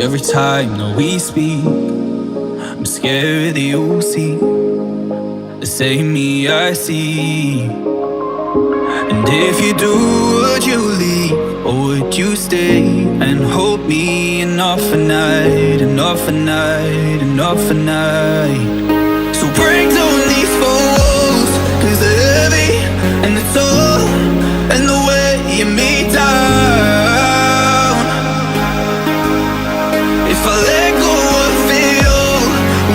Every time that we speak, I'm scared that you'll see the same me I see. And if you do, would you leave or would you stay and hold me enough for night, enough for night, enough for night? So break down these four walls, 'cause they're heavy and the toll and the way you me down. If I let go of feel,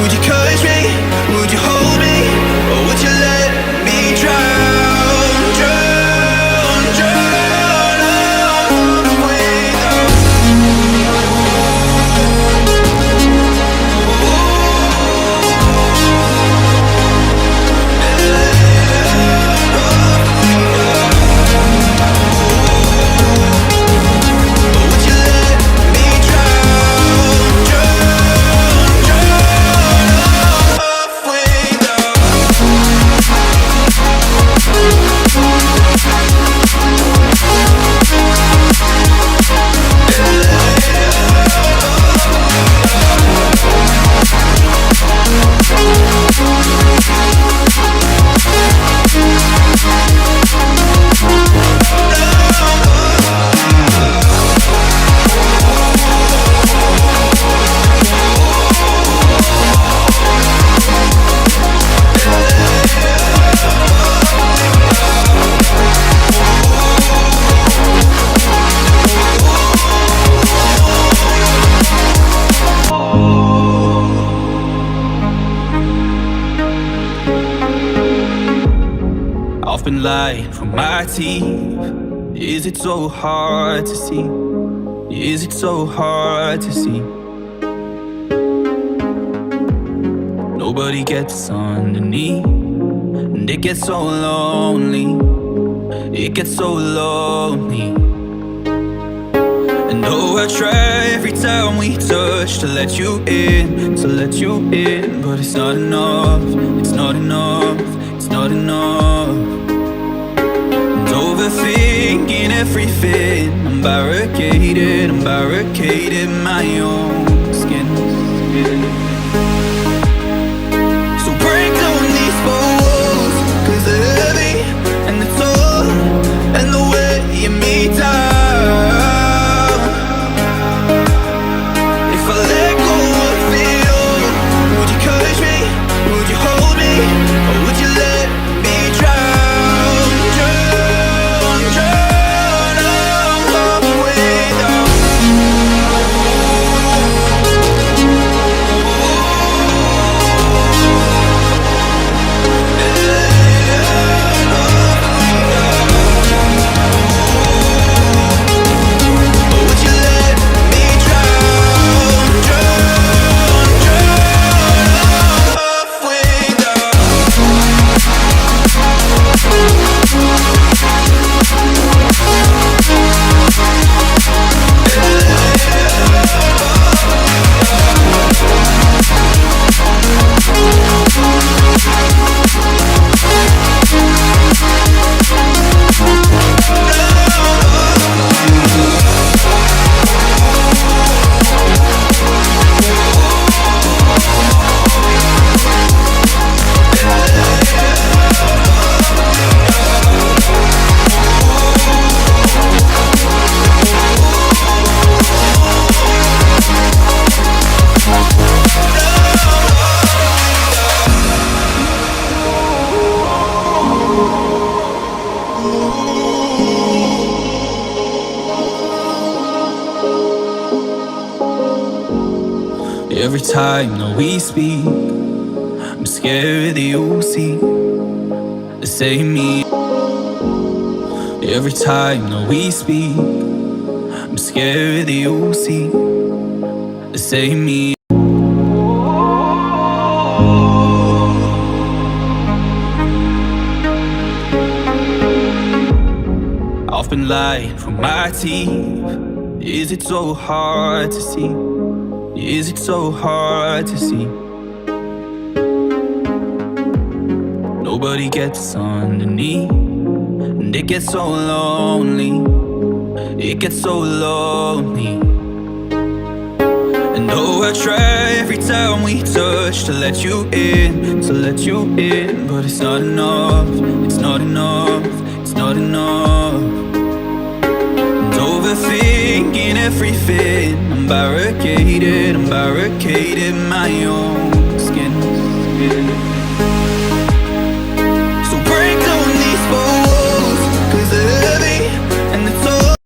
would you catch me? Would you hold me? Or would you let me drown, drown, drown away down? Would you let me drown, drown, drown halfway down? I've been lying from my teeth. Is it so hard to see? Is it so hard to see? Nobody gets underneath, and it gets so lonely. It gets so lonely. And oh, I try every time we touch to let you in, to let you in, but it's not enough. It's not enough. It's not enough. Overthinking everything, I'm barricaded my own skin. So break down these four walls, 'cause they're heavy and the toll and the way you me down. If I let go of feel, would you catch me? Would you hold me? Or would you let me drown, drown, drown halfway down? Or would you let me drown, drown, drown halfway down? Every time that we speak, I'm scared that you'll see the same me. Every time that we speak, I'm scared that you'll see the same me. I've been lying from my teeth. Is it so hard to see? Is it so hard to see? Nobody gets underneath, and it gets so lonely. It gets so lonely. And oh, I try every time we touch to let you in, to let you in. But it's not enough, it's not enough, it's not enough. And overthinking everything, I'm barricaded my own skin.